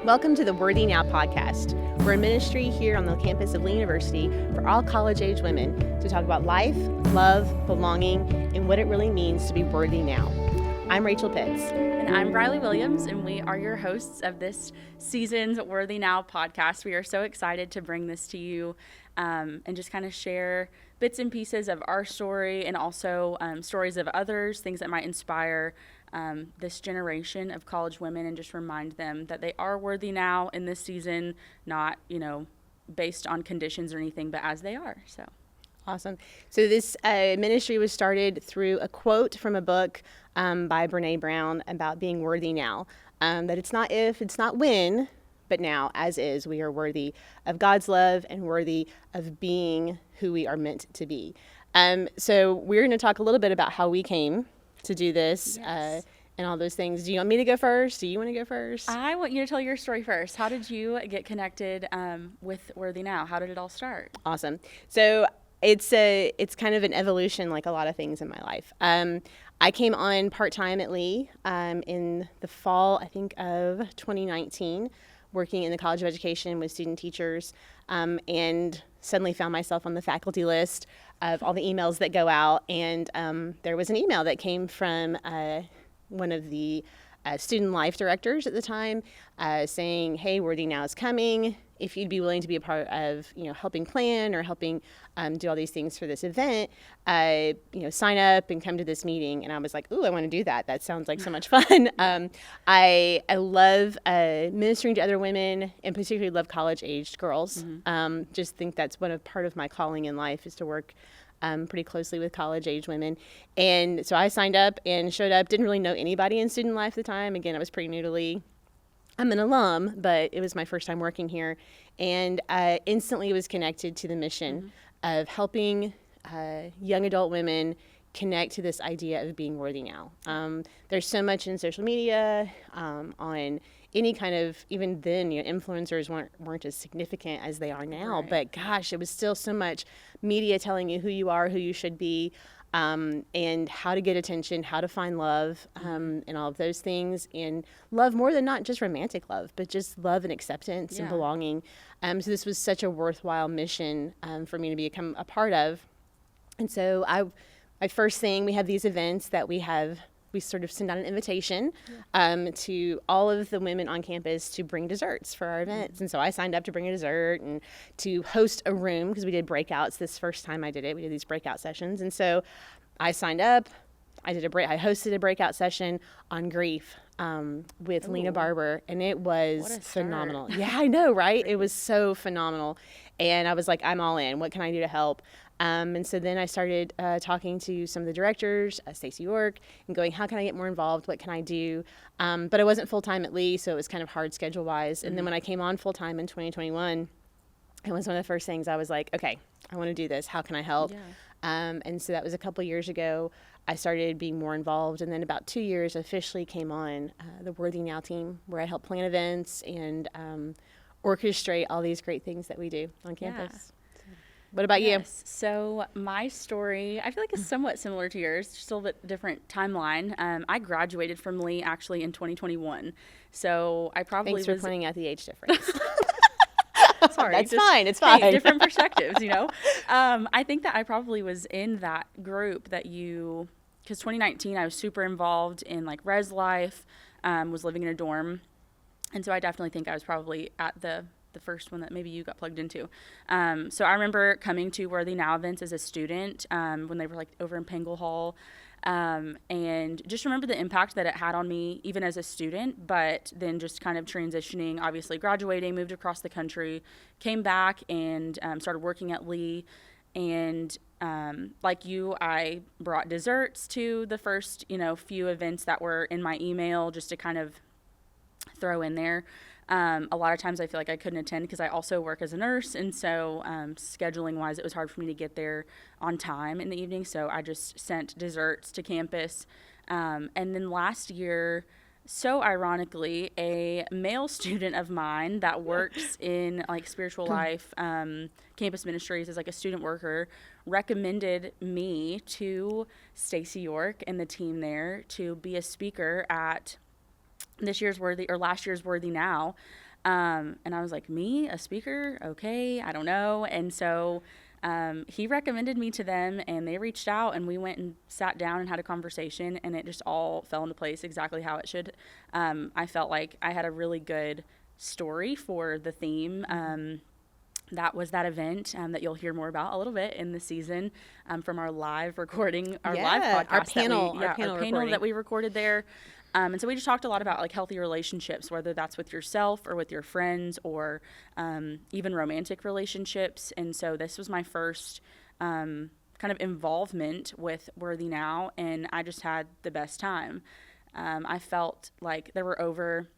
Welcome to the Worthy Now podcast. We're a ministry here on the campus of Lee University for all college-age women to talk about life, love, belonging, and what it really means to be worthy now. I'm Rachel Pitts. And I'm Riley Williams, and we are your hosts of this season's Worthy Now podcast. We are so excited to bring this to you and just kind of share bits and pieces of our story and also stories of others, things that might inspire this generation of college women, and just remind them that they are worthy now in this season, not, based on conditions or anything, but as they are. So awesome. So this ministry was started through a quote from a book by Brene Brown about being worthy now. That it's not if, it's not when, but now, as is, we are worthy of God's love and worthy of being who we are meant to be. So we're going to talk a little bit about how we came to do this. Yes. And all those things. Do you want me to go first? Do you want to go first? I want you to tell your story first. How did you get connected with Worthy Now? How did it all start? Awesome. So it's kind of an evolution, like a lot of things in my life. I came on part-time at Lee in the fall, I think, of 2019, working in the College of Education with student teachers, and suddenly found myself on the faculty list of all the emails that go out. And there was an email that came from one of the student life directors at the time, saying, hey, Worthy Now is coming. If you'd be willing to be a part of, helping plan or helping do all these things for this event, sign up and come to this meeting. And I was like, ooh, I want to do that. That sounds like so much fun. I love ministering to other women, and particularly love college-aged girls. Mm-hmm. Just think that's part of my calling in life is to work pretty closely with college-age women. And so I signed up and showed up. Didn't really know anybody in student life at the time. Again, I was pretty new to Lee. I'm an alum, but it was my first time working here. And I instantly was connected to the mission of helping young adult women connect to this idea of being worthy now. There's so much in social media, on any kind of, even then, influencers weren't as significant as they are now. Right. But gosh, it was still so much media telling you who you are, who you should be, and how to get attention, how to find love, and all of those things. And love more than not just romantic love, but just love and acceptance and belonging. So this was such a worthwhile mission for me to become a part of. And so my first thing, we have these events that we sort of send out an invitation to all of the women on campus to bring desserts for our events. And so I signed up to bring a dessert and to host a room, because we did breakouts. This first time I did it, we did these breakout sessions. And so I signed up. I hosted a breakout session on grief with Lena Barber, and it was phenomenal. Yeah, I know, right? It was so phenomenal. And I was like, I'm all in. What can I do to help? And so then I started talking to some of the directors, Stacey York, and going, how can I get more involved? What can I do? But I wasn't full-time at Lee, so it was kind of hard schedule-wise. And then when I came on full-time in 2021, it was one of the first things I was like, okay, I want to do this. How can I help? Yeah. And so that was a couple years ago. I started being more involved. And then about 2 years, officially came on the Worthy Now team, where I help plan events and orchestrate all these great things that we do on campus. Yeah. What about you? So my story, I feel like, is somewhat similar to yours, just a little bit different timeline. I graduated from Lee actually in 2021. So I probably Thanks for pointing out the age difference. Sorry. That's fine. It's fine. Hey, different perspectives, I think that I probably was in that group that because 2019 I was super involved in like res life, was living in a dorm. And so I definitely think I was probably at the first one that maybe you got plugged into. So I remember coming to Worthy Now events as a student when they were like over in Pengle Hall, and just remember the impact that it had on me even as a student, but then just kind of transitioning, obviously graduating, moved across the country, came back and started working at Lee. And like you, I brought desserts to the first, few events that were in my email just to kind of throw in there. A lot of times I feel like I couldn't attend because I also work as a nurse, and so scheduling wise it was hard for me to get there on time in the evening, so I just sent desserts to campus. And then last year, so ironically, a male student of mine that works in like spiritual life campus ministries as like a student worker recommended me to Stacey York and the team there to be a speaker at last year's Worthy Now. And I was like, me, a speaker? Okay, I don't know. And so he recommended me to them, and they reached out, and we went and sat down and had a conversation, and it just all fell into place exactly how it should. I felt like I had a really good story for the theme. That was that event that you'll hear more about a little bit in the season from our live recording, our live podcast, our panel panel that we recorded there. And so we just talked a lot about like healthy relationships, whether that's with yourself or with your friends or even romantic relationships. And so this was my first kind of involvement with Worthy Now, and I just had the best time. I felt like there were over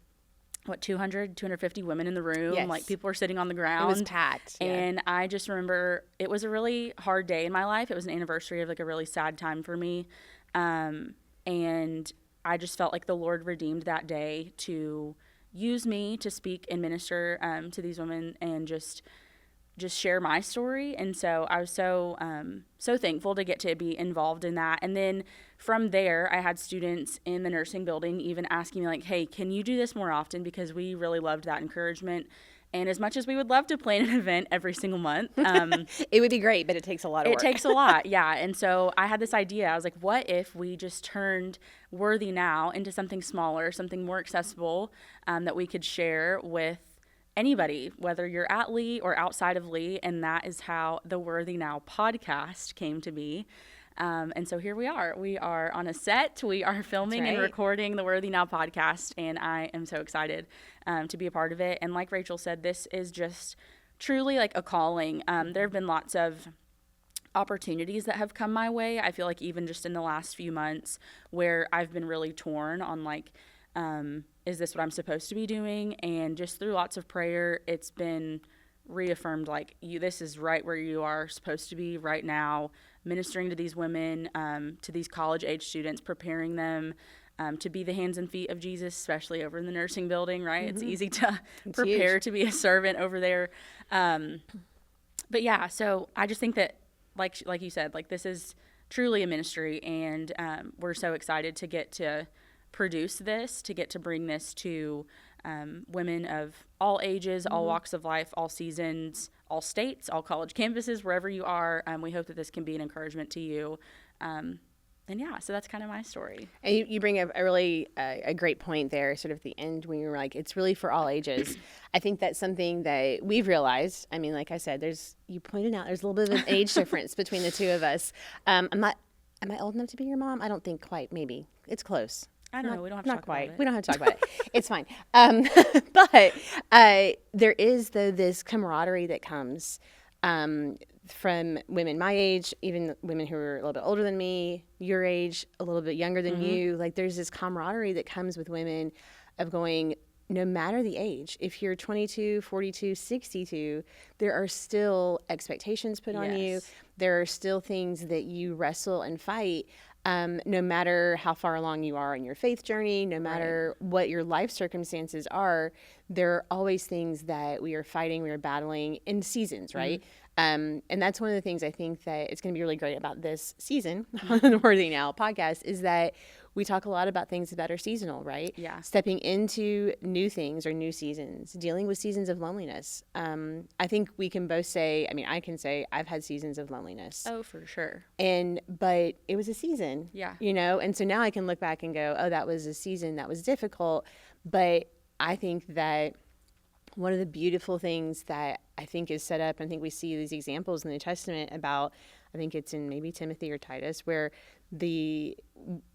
250 women in the room. Yes. Like people were sitting on the ground. It was packed. Yeah. And I just remember it was a really hard day in my life. It was an anniversary of like a really sad time for me. And I just felt like the Lord redeemed that day to use me to speak and minister to these women and just share my story. And so I was so thankful to get to be involved in that. And then from there, I had students in the nursing building even asking me like, hey, can you do this more often? Because we really loved that encouragement. And as much as we would love to plan an event every single month, it would be great, but it takes a lot of work. It takes a lot, yeah. And so I had this idea. I was like, what if we just turned Worthy Now into something smaller, something more accessible that we could share with anybody, whether you're at Lee or outside of Lee. And that is how the Worthy Now podcast came to be. And so here we are. We are on a set. We are filming and recording the Worthy Now podcast, and I am so excited to be a part of it. And like Rachel said, this is just truly like a calling. There have been lots of opportunities that have come my way. I feel like even just in the last few months where I've been really torn on like, is this what I'm supposed to be doing? And just through lots of prayer, it's been reaffirmed like this is right where you are supposed to be right now, ministering to these women, to these college age students, preparing them to be the hands and feet of Jesus, especially over in the nursing building, right? Mm-hmm. It's easy to prepare to be a servant over there. But yeah, so I just think that like you said, like this is truly a ministry, and we're so excited to get to produce this, to get to bring this to women of all ages, all walks of life, all seasons, all states, all college campuses, wherever you are. We hope that this can be an encouragement to you. And yeah, so that's kind of my story. And you bring up a really a great point there, sort of at the end when you were like, it's really for all ages. I think that's something that we've realized. I mean, like I said, you pointed out there's a little bit of an age difference between the two of us. Am I old enough to be your mom? I don't think quite. Maybe it's close. I don't know. We don't have to talk about it. We don't have to talk about it. It's fine. But there is, though, this camaraderie that comes from women my age, even women who are a little bit older than me, your age, a little bit younger than you. Like there's this camaraderie that comes with women of going, no matter the age, if you're 22, 42, 62, there are still expectations put on you. There are still things that you wrestle and fight. No matter how far along you are in your faith journey, no matter what your life circumstances are, there are always things that we are fighting, we are battling in seasons, right? And that's one of the things I think that it's going to be really great about this season on the Worthy Now podcast is that we talk a lot about things that are seasonal, right? Yeah. Stepping into new things or new seasons, dealing with seasons of loneliness. I think we can both say, I mean, I can say I've had seasons of loneliness. Oh, for sure. But it was a season. Yeah. You know, and so now I can look back and go, oh, that was a season that was difficult. But I think that one of the beautiful things that I think is set up, I think we see these examples in the New Testament about, I think it's in maybe Timothy or Titus, where the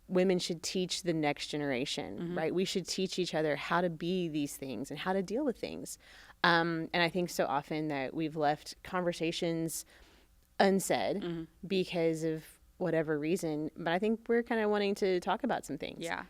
women should teach the next generation, right? We should teach each other how to be these things and how to deal with things. And I think so often that we've left conversations unsaid because of whatever reason. But I think we're kind of wanting to talk about some things. Yeah.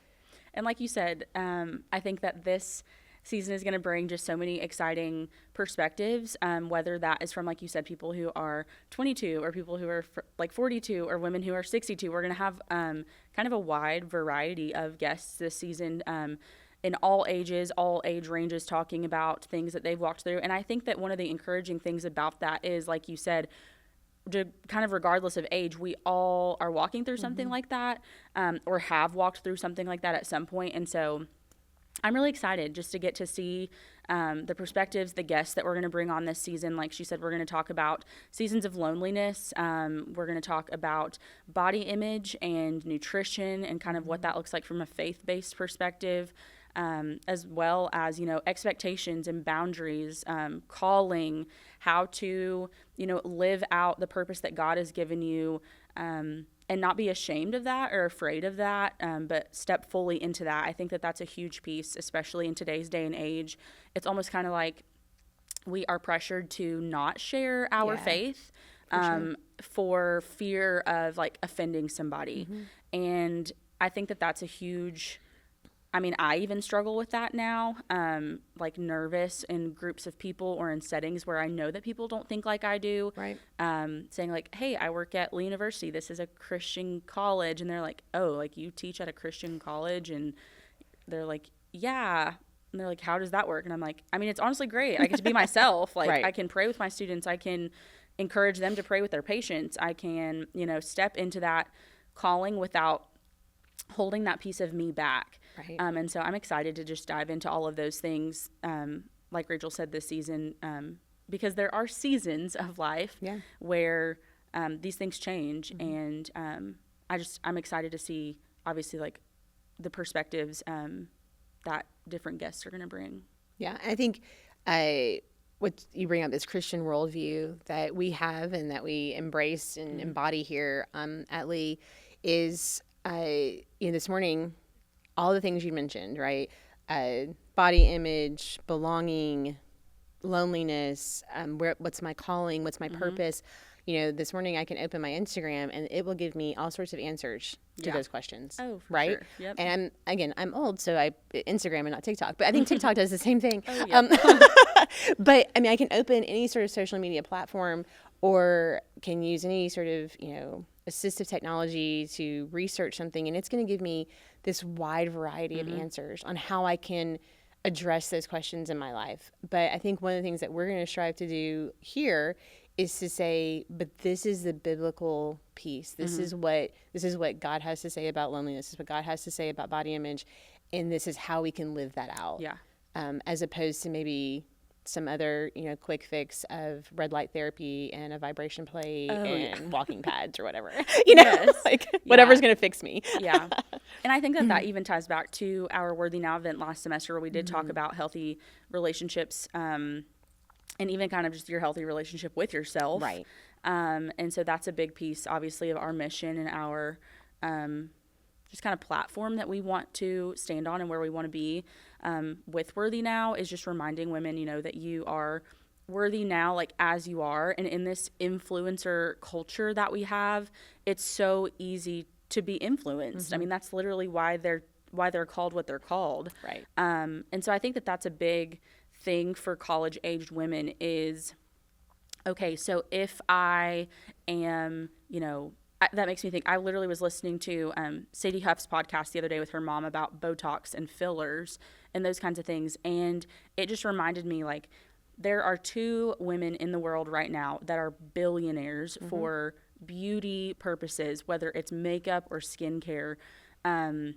And like you said, I think that this season is going to bring just so many exciting perspectives, whether that is from, like you said, people who are 22 or people who are like 42 or women who are 62. We're going to have kind of a wide variety of guests this season in all ages, all age ranges, talking about things that they've walked through. And I think that one of the encouraging things about that is, like you said, kind of regardless of age, we all are walking through something like that or have walked through something like that at some point. And so I'm really excited just to get to see the perspectives, the guests that we're going to bring on this season. Like she said, we're going to talk about seasons of loneliness. We're going to talk about body image and nutrition and kind of what that looks like from a faith-based perspective. As well as, expectations and boundaries, calling, how to, live out the purpose that God has given you, and not be ashamed of that or afraid of that, but step fully into that. I think that that's a huge piece, especially in today's day and age. It's almost kind of like we are pressured to not share our faith for fear of like offending somebody. And I think that that's a huge... I even struggle with that now, like nervous in groups of people or in settings where I know that people don't think like I do. Right. Saying like, hey, I work at Lee University. This is a Christian college. And they're like, oh, like you teach at a Christian college? And they're like, yeah. And they're like, how does that work? And I'm like, it's honestly great. I get to be myself. Like I can pray with my students. I can encourage them to pray with their patients. I can, step into that calling without holding that piece of me back. Right. And so I'm excited to just dive into all of those things, like Rachel said this season, because there are seasons of life where these things change. And I'm excited to see, obviously, like the perspectives that different guests are going to bring. Yeah, I think what you bring up, this Christian worldview that we have and that we embrace and embody here at Lee is, this morning, all the things you mentioned, right? Body image, belonging, loneliness, what's my calling, what's my purpose. This morning I can open my Instagram and it will give me all sorts of answers to those questions. Oh, for right? Sure. Yep. And I'm old, so I Instagram and not TikTok, but I think TikTok does the same thing. Oh, yeah. But I can open any sort of social media platform or can use any sort of, assistive technology to research something, and it's going to give me this wide variety of answers on how I can address those questions in my life. But I think one of the things that we're going to strive to do here is to say, but this is the biblical piece. This is what God has to say about loneliness. This is what God has to say about body image, and this is how we can live that out. Yeah. As opposed to maybe some other, quick fix of red light therapy and a vibration plate and walking pads or whatever, whatever's going to fix me. Yeah. And I think that even ties back to our Worthy Now event last semester where we did talk about healthy relationships, and even kind of just your healthy relationship with yourself. Right. And so that's a big piece, obviously, of our mission and our just kind of platform that we want to stand on and where we want to be with Worthy Now is just reminding women, that you are worthy now, like as you are. And in this influencer culture that we have, it's so easy to be influenced. That's literally why they're called what they're called. Right. And so I think that that's a big thing for college-aged women is, okay, so if I am, that makes me think. I literally was listening to Sadie Huff's podcast the other day with her mom about Botox and fillers and those kinds of things. And it just reminded me, like, there are 2 women in the world right now that are billionaires for beauty purposes, whether it's makeup or skincare. And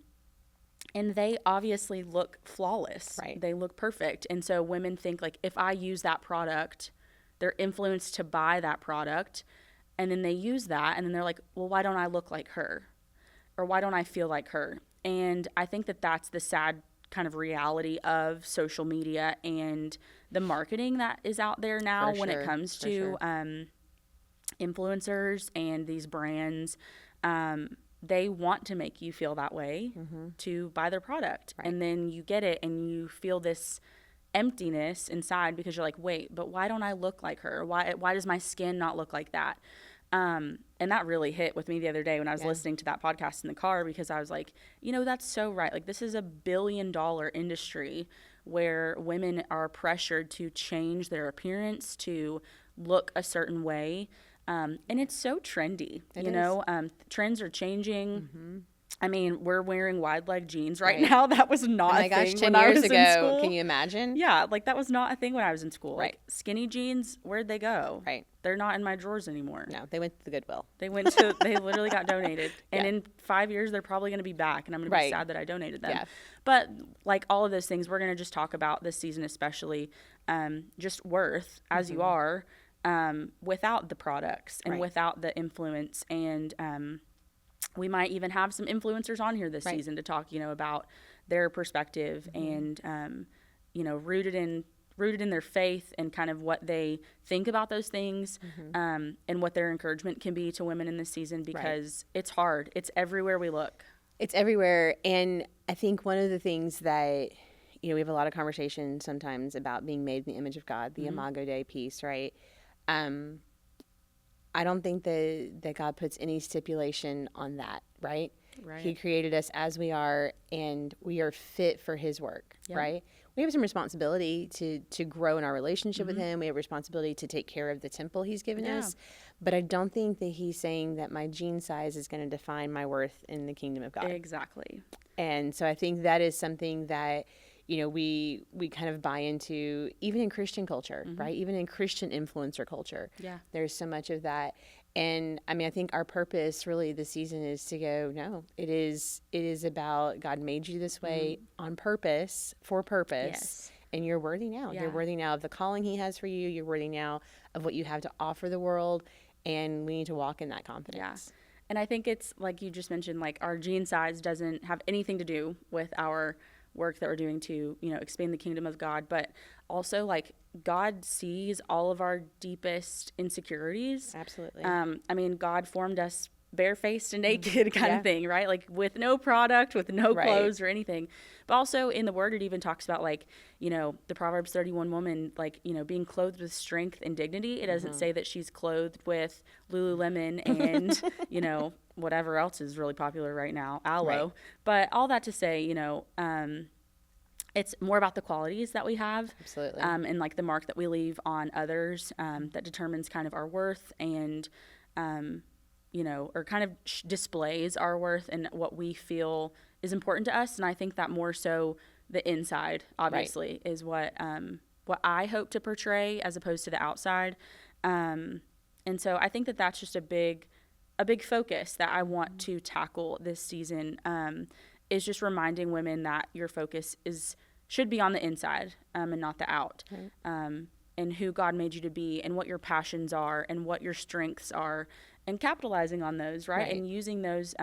they obviously look flawless. Right. They look perfect. And so women think, like, if I use that product, they're influenced to buy that product. And then they use that, and then they're like, well, why don't I look like her? Or why don't I feel like her? And I think that that's the sad kind of reality of social media and the marketing that is out there now when it comes to influencers and these brands. They want to make you feel that way to buy their product. Right. And then you get it, and you feel this emptiness inside because you're like, wait, but why don't I look like her? Why does my skin not look like that? And that really hit with me the other day when I was listening to that podcast in the car, because I was like, that's so right. Like, this is a $1 billion industry where women are pressured to change their appearance, to look a certain way. And it's so trendy, trends are changing. I mean, we're wearing wide leg jeans right Right. now. That was not Oh my a gosh, thing 10 when I years was in ago, school. can you imagine? Yeah, like that was not a thing when I was in school. Right. Like skinny jeans, where'd they go? Right. They're not in my drawers anymore. No, they went to the Goodwill. They literally got donated. And Yeah. in 5 years, they're probably going to be back. And I'm going to be Right. sad that I donated them. Yeah. But like all of those things, we're going to just talk about this season, especially just worth as you are without the products and Right. without the influence. And we might even have some influencers on here this Right. season to talk, about their perspective and, rooted in their faith and kind of what they think about those things and what their encouragement can be to women in this season, because it's hard. It's everywhere we look. It's everywhere. And I think one of the things that, we have a lot of conversations sometimes about being made in the image of God, the Imago Dei piece, right? I don't think that God puts any stipulation on that, right? Right. He created us as we are, and we are fit for his work, right? We have some responsibility to grow in our relationship with him. We have responsibility to take care of the temple he's given us. But I don't think that he's saying that my jean size is going to define my worth in the kingdom of God. Exactly. And so I think that is something that, we kind of buy into, even in Christian culture, right? Even in Christian influencer culture. Yeah. There's so much of that. And I mean, I think our purpose really this season is to go, no, it is about God made you this way on purpose, for purpose. Yes. And you're worthy now. Yeah. You're worthy now of the calling he has for you. You're worthy now of what you have to offer the world. And we need to walk in that confidence. Yeah. And I think it's like you just mentioned, like our jean size doesn't have anything to do with our work that we're doing to, expand the kingdom of God, but also like God sees all of our deepest insecurities. Absolutely. I mean, God formed us barefaced and naked kind of thing, right? Like with no product, with no clothes or anything. But also in the word, it even talks about like, the Proverbs 31 woman, like, being clothed with strength and dignity. It doesn't say that she's clothed with Lululemon and, whatever else is really popular right now, aloe. Right. But all that to say, it's more about the qualities that we have. Absolutely. And like the mark that we leave on others that determines kind of our worth and, or kind of displays our worth and what we feel is important to us. And I think that more so the inside, obviously, is what I hope to portray as opposed to the outside. And so I think that that's just a big focus that I want to tackle this season, is just reminding women that your focus should be on the inside and not the out. Right. And who God made you to be and what your passions are and what your strengths are and capitalizing on those, right? And using those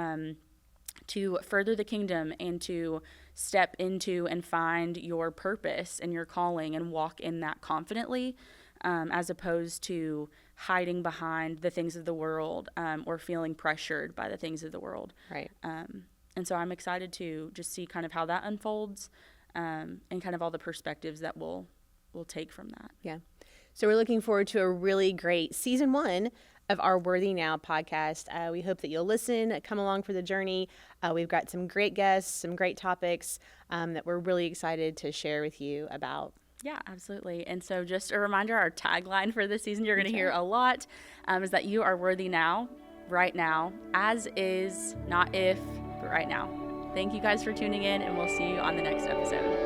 to further the kingdom and to step into and find your purpose and your calling and walk in that confidently, as opposed to hiding behind the things of the world or feeling pressured by the things of the world. Right. And so I'm excited to just see kind of how that unfolds and kind of all the perspectives that we'll take from that. Yeah. So we're looking forward to a really great season 1 of our Worthy Now podcast. We hope that you'll listen, come along for the journey. We've got some great guests, some great topics that we're really excited to share with you about. Yeah, absolutely. And so just a reminder, our tagline for this season, you're going to hear a lot, is that you are worthy now, right now, as is, not if, but right now. Thank you guys for tuning in, and we'll see you on the next episode.